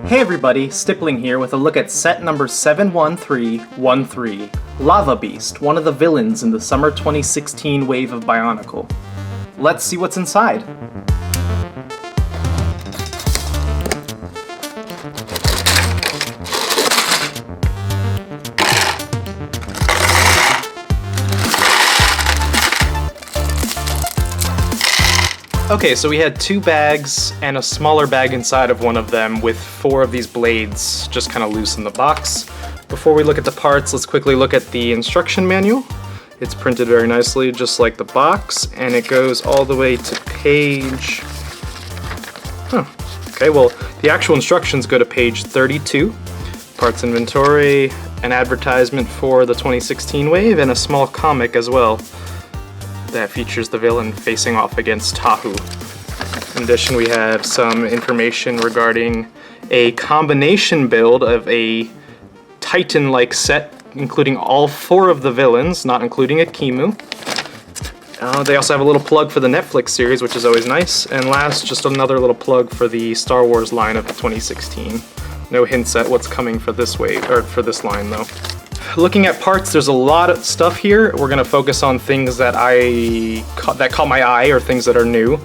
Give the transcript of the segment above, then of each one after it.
Hey everybody, Stippling here with a look at set number 71313, Lava Beast, one of the villains in the summer 2016 wave of Bionicle. Let's see what's inside. Okay, so we had two bags and a smaller bag inside of one of them with 4 of these blades just kind of loose in the box. Before we look at the parts, let's quickly look at the instruction manual. It's printed very nicely, just like the box, and it goes all the way to page... Okay, well, the actual instructions go to page 32. Parts inventory, an advertisement for the 2016 wave, and a small comic as well that features the villain facing off against Tahu. In addition, we have some information regarding a combination build of a Titan-like set, including all 4 of the villains, not including Akimu. They also have a little plug for the Netflix series, which is always nice. And last, just another little plug for the Star Wars line of 2016. No hints at what's coming for this wave, or for this line though. Looking at parts, there's a lot of stuff here. We're gonna focus on things that caught my eye, or things that are new.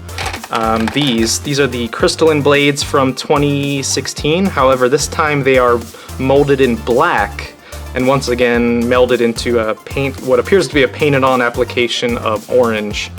These are the crystalline blades from 2016. However, this time they are molded in black and once again melded into what appears to be a painted-on application of orange.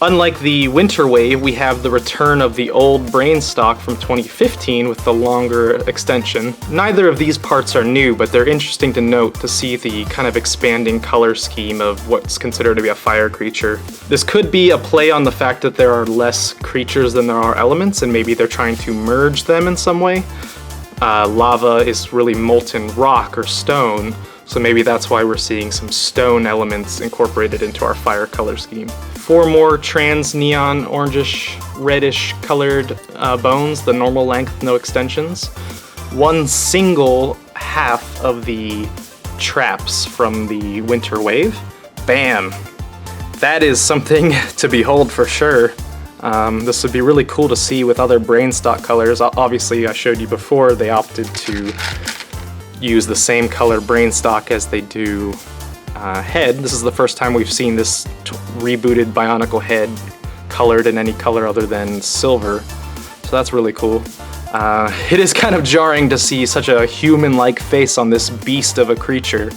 Unlike the winter wave, we have the return of the old brain stock from 2015 with the longer extension. Neither of these parts are new, but they're interesting to note to see the kind of expanding color scheme of what's considered to be a fire creature. This could be a play on the fact that there are less creatures than there are elements, and maybe they're trying to merge them in some way. Lava is really molten rock or stone, so maybe that's why we're seeing some stone elements incorporated into our fire color scheme. 4 more trans neon orangish reddish colored bones, the normal length, no extensions. 1 single half of the traps from the winter wave. Bam! That is something to behold for sure. This would be really cool to see with other brain stock colors. Obviously, I showed you before, they opted to use the same color brain stock as they do head. This is the first time we've seen this rebooted Bionicle head colored in any color other than silver, so that's really cool. It is kind of jarring to see such a human-like face on this beast of a creature.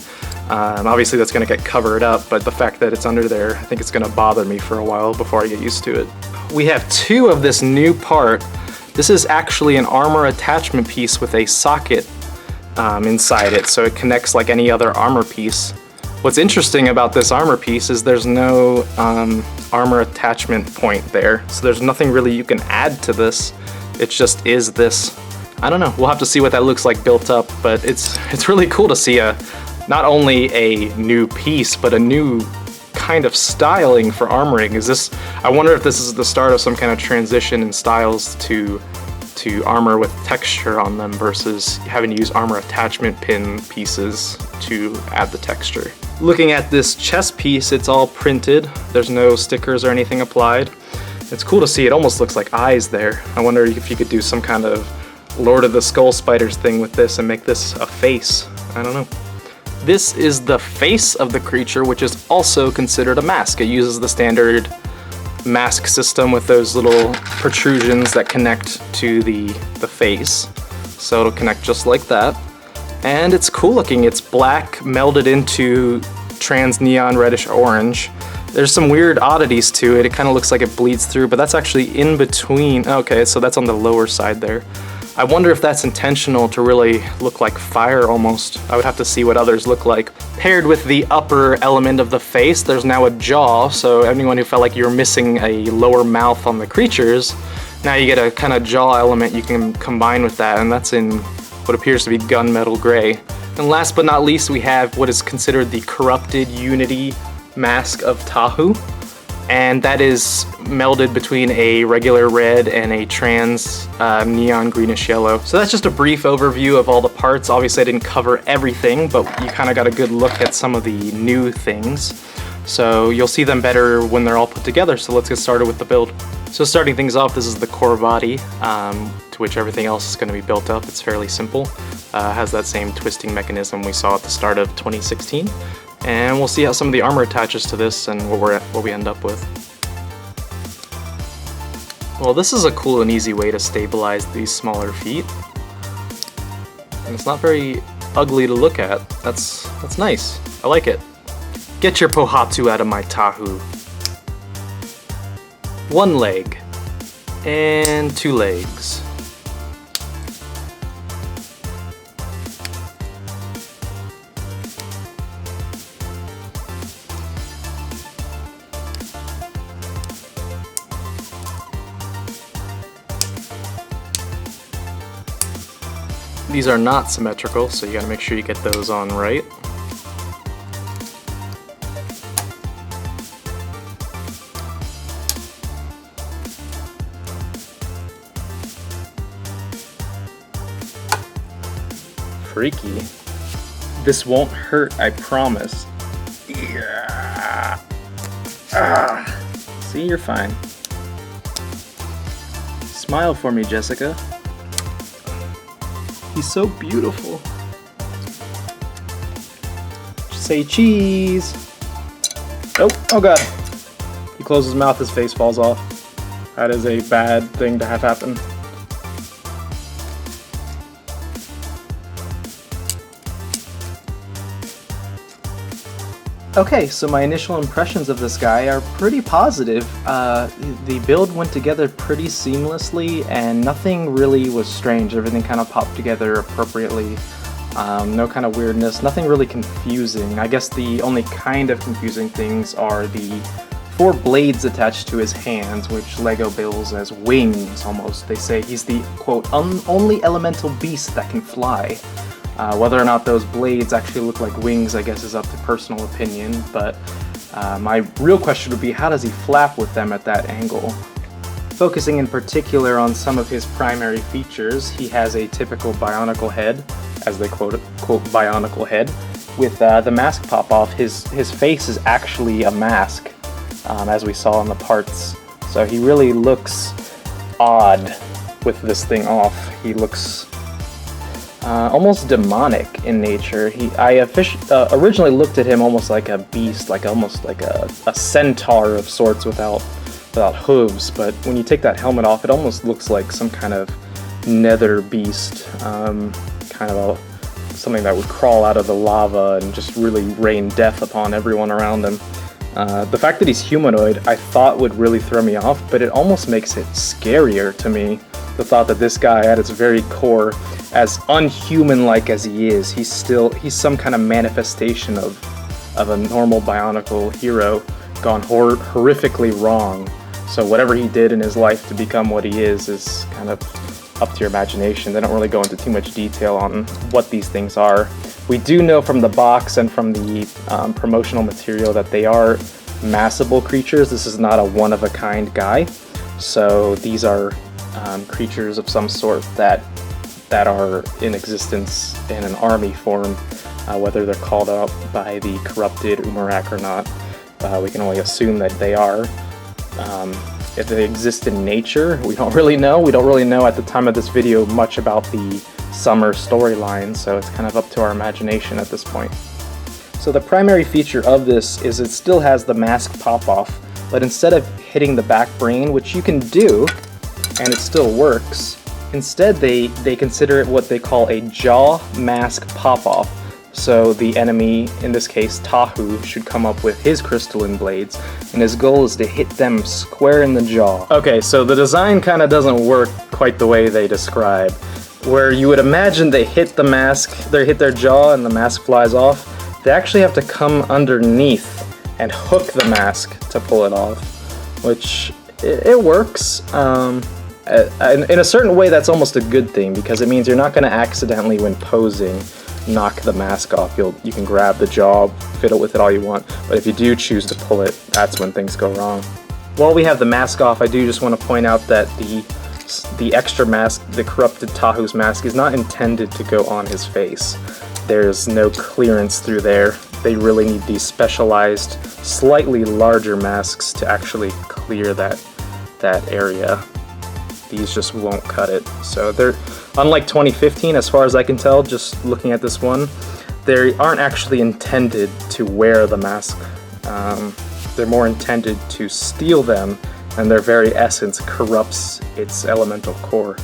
Obviously that's going to get covered up, but the fact that it's under there, I think it's going to bother me for a while before I get used to it. We have 2 of this new part. This is actually an armor attachment piece with a socket inside it, so it connects like any other armor piece. What's interesting about this armor piece is there's no armor attachment point there, so there's nothing really you can add to this. It just is this. I don't know, we'll have to see what that looks like built up, but it's really cool to see not only a new piece, but a new kind of styling for armoring. I wonder if this is the start of some kind of transition in styles to armor with texture on them versus having to use armor attachment pin pieces to add the texture. Looking at this chest piece, it's all printed. There's no stickers or anything applied. It's cool to see, it almost looks like eyes there. I wonder if you could do some kind of Lord of the Skull Spiders thing with this and make this a face. I don't know. This is the face of the creature, which is also considered a mask. It uses the standard mask system with those little protrusions that connect to the face. So it'll connect just like that. And it's cool looking. It's black melded into trans neon reddish orange. There's some weird oddities to it. It kind of looks like it bleeds through, but that's actually in between. Okay, so that's on the lower side there. I wonder if that's intentional to really look like fire almost. I would have to see what others look like. Paired with the upper element of the face, there's now a jaw, so anyone who felt like you were missing a lower mouth on the creatures, now you get a kind of jaw element you can combine with that, and that's in what appears to be gunmetal gray. And last but not least, we have what is considered the corrupted Unity mask of Tahu. And that is melded between a regular red and a trans neon greenish yellow. So that's just a brief overview of all the parts. Obviously I didn't cover everything, but you kind of got a good look at some of the new things. So you'll see them better when they're all put together. So let's get started with the build. So starting things off, this is the core body, to which everything else is going to be built up. It's fairly simple. Has that same twisting mechanism we saw at the start of 2016. And we'll see how some of the armor attaches to this and what we end up with. Well, this is a cool and easy way to stabilize these smaller feet. And it's not very ugly to look at. That's nice. I like it. Get your Pohatsu out of my Tahu. One leg and two legs. These are not symmetrical, so you gotta make sure you get those on right. Freaky. This won't hurt, I promise. Yeah. See, you're fine. Smile for me, Jessica. He's so beautiful. Say cheese. Oh god. He closes his mouth, his face falls off. That is a bad thing to have happen. Okay, so my initial impressions of this guy are pretty positive. The build went together pretty seamlessly and nothing really was strange. Everything kind of popped together appropriately. No kind of weirdness, nothing really confusing. I guess the only kind of confusing things are the 4 blades attached to his hands, which Lego bills as wings almost. They say he's the, quote, only elemental beast that can fly. Whether or not those blades actually look like wings, I guess, is up to personal opinion, but my real question would be, how does he flap with them at that angle? Focusing in particular on some of his primary features, he has a typical Bionicle head, as they quote Bionicle head, with the mask pop off. His face is actually a mask, as we saw in the parts, so he really looks odd with this thing off. He looks almost demonic in nature. I originally looked at him almost like a beast, almost like a centaur of sorts without hooves, but when you take that helmet off, it almost looks like some kind of nether beast, something that would crawl out of the lava and just really rain death upon everyone around him. The fact that he's humanoid, I thought would really throw me off, but it almost makes it scarier to me. The thought that this guy, at its very core, as unhuman-like as he is, he's some kind of manifestation of a normal Bionicle hero gone horrifically wrong. So whatever he did in his life to become what he is kind of up to your imagination. They don't really go into too much detail on what these things are. We do know from the box and from the promotional material that they are massable creatures. This is not a one-of-a-kind guy. So these are creatures of some sort that are in existence in an army form, whether they're called out by the corrupted Umarak or not. We can only assume that they are. If they exist in nature, we don't really know. We don't really know at the time of this video much about the summer storyline, so it's kind of up to our imagination at this point. So the primary feature of this is it still has the mask pop off, but instead of hitting the back brain, which you can do, and it still works, instead they consider it what they call a jaw mask pop off. So the enemy, in this case Tahu, should come up with his crystalline blades, and his goal is to hit them square in the jaw. Okay, so the design kind of doesn't work quite the way they describe, where you would imagine they hit the mask, they hit their jaw and the mask flies off. They actually have to come underneath and hook the mask to pull it off, which it works. In a certain way, that's almost a good thing, because it means you're not going to accidentally, when posing, knock the mask off. You can grab the jaw, fiddle with it all you want, but if you do choose to pull it, that's when things go wrong. While we have the mask off, I do just want to point out that the extra mask, the corrupted Tahu's mask, is not intended to go on his face. There's no clearance through there. They really need these specialized, slightly larger masks to actually clear that that area, these just won't cut it. So they're, unlike 2015, as far as I can tell, just looking at this one, they aren't actually intended to wear the mask. They're more intended to steal them, and their very essence corrupts its elemental core.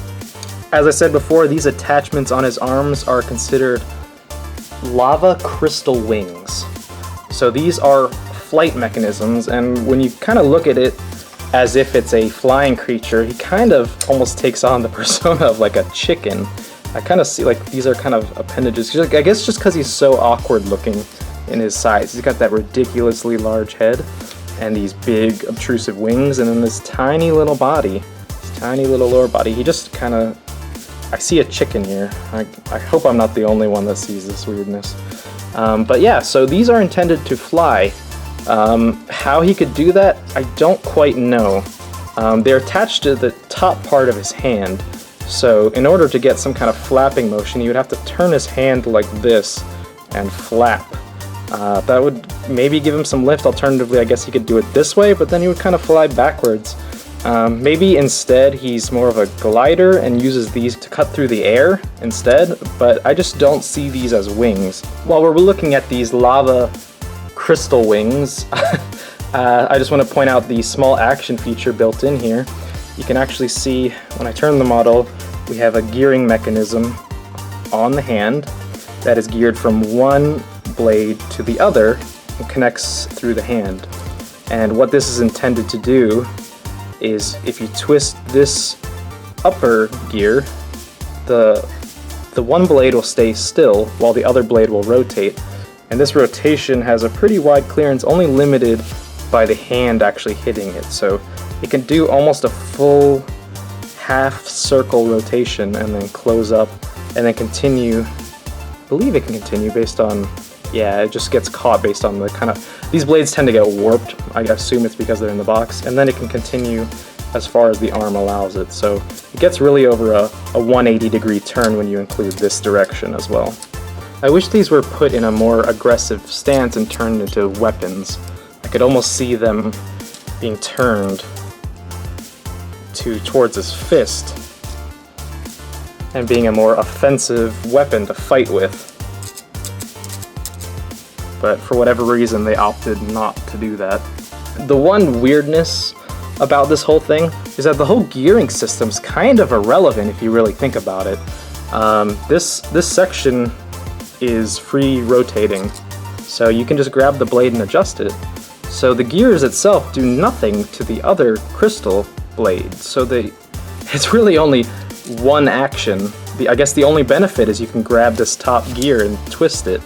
As I said before, these attachments on his arms are considered lava crystal wings. So these are flight mechanisms, and when you kind of look at it as if it's a flying creature, he kind of almost takes on the persona of like a chicken. I kind of see like these are kind of appendages. I guess just because he's so awkward looking in his size. He's got that ridiculously large head and these big obtrusive wings, and then this tiny little body, this tiny little lower body. He just kind of, I see a chicken here. I hope I'm not the only one that sees this weirdness. But yeah, so these are intended to fly. How he could do that, I don't quite know. They're attached to the top part of his hand. So in order to get some kind of flapping motion, he would have to turn his hand like this and flap. That would maybe give him some lift. Alternatively, I guess he could do it this way, but then he would kind of fly backwards. Maybe instead he's more of a glider and uses these to cut through the air instead, but I just don't see these as wings. While we're looking at these lava crystal wings, I just want to point out the small action feature built in here. You can actually see when I turn the model, we have a gearing mechanism on the hand that is geared from one blade to the other and connects through the hand. And what this is intended to do is if you twist this upper gear, the one blade will stay still while the other blade will rotate. And this rotation has a pretty wide clearance, only limited by the hand actually hitting it. So it can do almost a full half circle rotation and then close up and then continue. I believe it can continue based on, yeah, it just gets caught based on the kind of, these blades tend to get warped. I assume it's because they're in the box, and then it can continue as far as the arm allows it. So it gets really over a 180-degree turn when you include this direction as well. I wish these were put in a more aggressive stance and turned into weapons. I could almost see them being turned towards his fist and being a more offensive weapon to fight with. But for whatever reason, they opted not to do that. The one weirdness about this whole thing is that the whole gearing system's kind of irrelevant if you really think about it. This section is free rotating, so you can just grab the blade and adjust it. So the gears itself do nothing to the other crystal blades, so it's really only one action. I guess the only benefit is you can grab this top gear and twist it,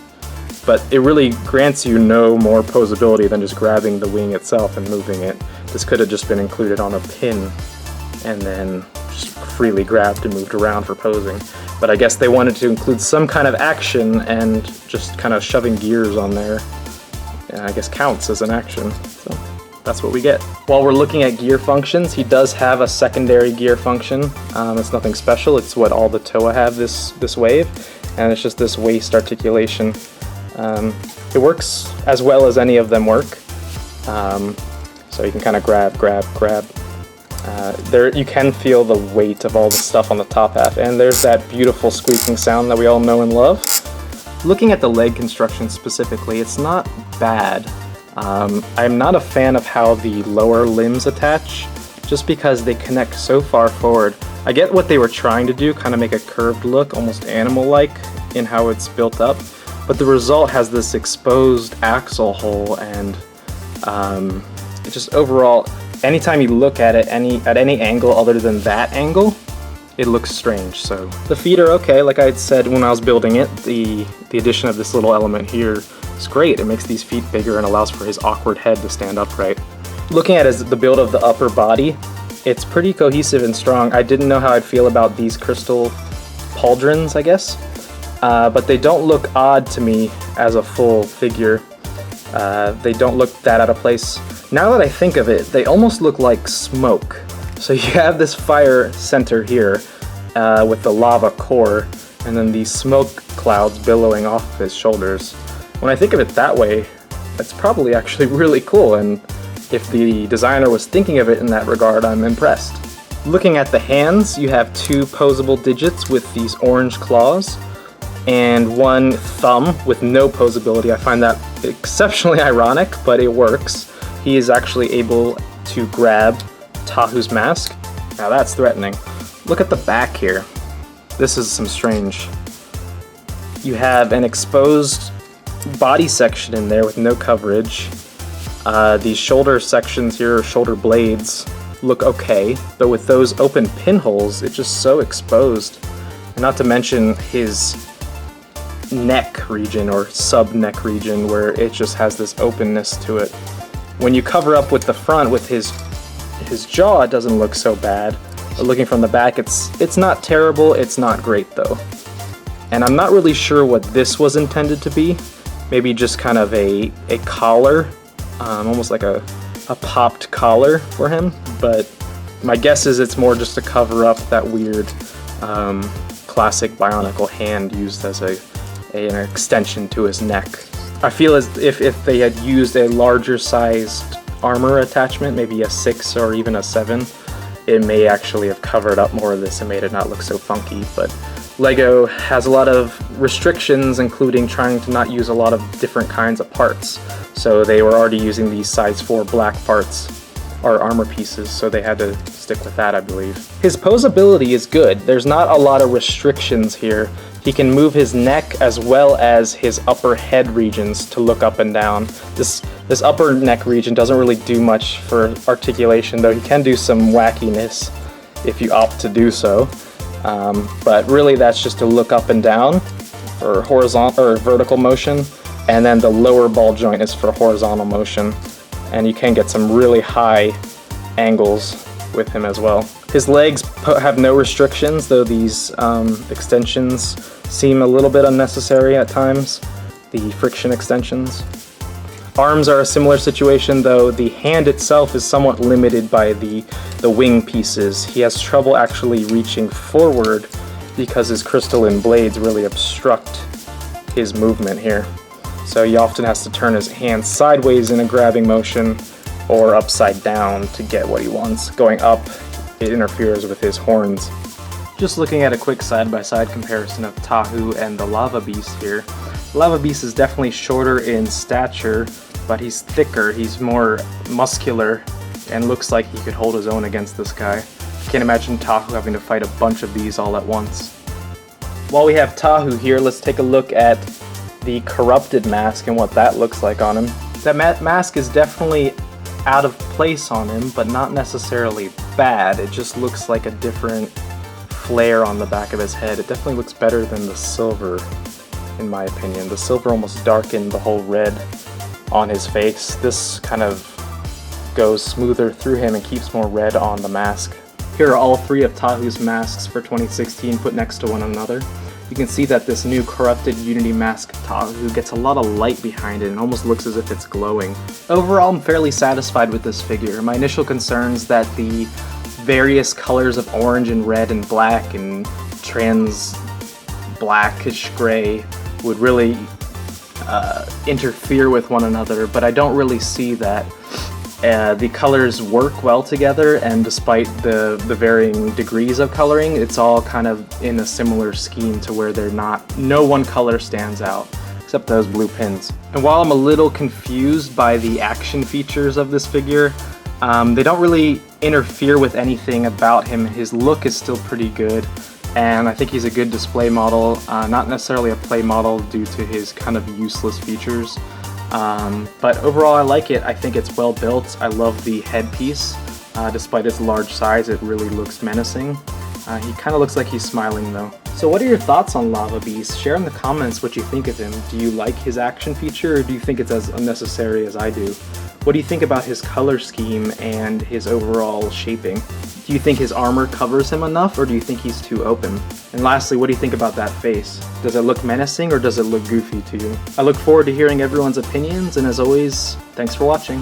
but it really grants you no more posability than just grabbing the wing itself and moving it. This could have just been included on a pin and then just freely grabbed and moved around for posing. But I guess they wanted to include some kind of action, and just kind of shoving gears on there, I guess, counts as an action. So that's what we get. While we're looking at gear functions, he does have a secondary gear function. It's nothing special. It's what all the Toa have this wave, and it's just this waist articulation. It works as well as any of them work. So you can kind of grab. There you can feel the weight of all the stuff on the top half, and there's that beautiful squeaking sound that we all know and love. Looking at the leg construction specifically, it's not bad. I'm not a fan of how the lower limbs attach, just because they connect so far forward. I get what they were trying to do, kind of make a curved look, almost animal-like in how it's built up, but the result has this exposed axle hole, and it just overall, anytime you look at it at any angle other than that angle, it looks strange. So the feet are okay. Like I had said when I was building it, the addition of this little element here is great. It makes these feet bigger and allows for his awkward head to stand upright. Looking at the build of the upper body, it's pretty cohesive and strong. I didn't know how I'd feel about these crystal pauldrons, I guess, but they don't look odd to me as a full figure. They don't look that out of place. Now that I think of it, they almost look like smoke. So you have this fire center here with the lava core, and then these smoke clouds billowing off of his shoulders. When I think of it that way, it's probably actually really cool, and if the designer was thinking of it in that regard, I'm impressed. Looking at the hands, you have 2 posable digits with these orange claws, and 1 thumb with no posability. I find that exceptionally ironic, but it works. He is actually able to grab Tahu's mask. Now that's threatening. Look at the back here. This is some strange. You have an exposed body section in there with no coverage. These shoulder sections here, shoulder blades, look okay, but with those open pinholes, it's just so exposed. And not to mention his neck region or sub-neck region where it just has this openness to it. When you cover up with the front with his jaw, it doesn't look so bad. But looking from the back, it's not terrible, it's not great though. And I'm not really sure what this was intended to be. Maybe just kind of a collar, almost like a popped collar for him, but my guess is it's more just to cover up that weird classic Bionicle hand used as an extension to his neck. I feel as if they had used a larger sized armor attachment, maybe a 6 or even a 7, it may actually have covered up more of this and made it not look so funky, but Lego has a lot of restrictions, including trying to not use a lot of different kinds of parts. So they were already using these size 4 black parts, or armor pieces, so they had to stick with that, I believe. His posability is good. There's not a lot of restrictions here. He can move his neck as well as his upper head regions to look up and down. This upper neck region doesn't really do much for articulation, though he can do some wackiness if you opt to do so. But really that's just to look up and down for horizontal or vertical motion, and then the lower ball joint is for horizontal motion, and you can get some really high angles with him as well. His legs have no restrictions, though these extensions seem a little bit unnecessary at times, the friction extensions. Arms are a similar situation, though the hand itself is somewhat limited by the wing pieces. He has trouble actually reaching forward because his crystalline blades really obstruct his movement here. So he often has to turn his hand sideways in a grabbing motion or upside down to get what he wants. Going up, it interferes with his horns. Just looking at a quick side-by-side comparison of Tahu and the Lava Beast here. Lava Beast is definitely shorter in stature, but he's thicker, he's more muscular, and looks like he could hold his own against this guy. I can't imagine Tahu having to fight a bunch of these all at once. While we have Tahu here, let's take a look at the corrupted mask and what that looks like on him. That mask is definitely out of place on him, but not necessarily bad. It just looks like a different flare on the back of his head. It definitely looks better than the silver, in my opinion. The silver almost darkened the whole red on his face. This kind of goes smoother through him and keeps more red on the mask. Here are all 3 of Tahu's masks for 2016 put next to one another. You can see that this new corrupted Unity mask Tahu gets a lot of light behind it and almost looks as if it's glowing. Overall, I'm fairly satisfied with this figure. My initial concerns that the various colors of orange and red and black and trans blackish gray would really interfere with one another, but I don't really see that. The colors work well together, and despite the varying degrees of coloring, it's all kind of in a similar scheme to where no one color stands out, except those blue pins. And while I'm a little confused by the action features of this figure, they don't really interfere with anything about him. His look is still pretty good, and I think he's a good display model, not necessarily a play model due to his kind of useless features. But overall I like it. I think it's well built. I love the headpiece. Despite its large size, it really looks menacing. He kind of looks like he's smiling though. So what are your thoughts on Lava Beast? Share in the comments what you think of him. Do you like his action feature, or do you think it's as unnecessary as I do? What do you think about his color scheme and his overall shaping? Do you think his armor covers him enough, or do you think he's too open? And lastly, what do you think about that face? Does it look menacing, or does it look goofy to you? I look forward to hearing everyone's opinions, and as always, thanks for watching.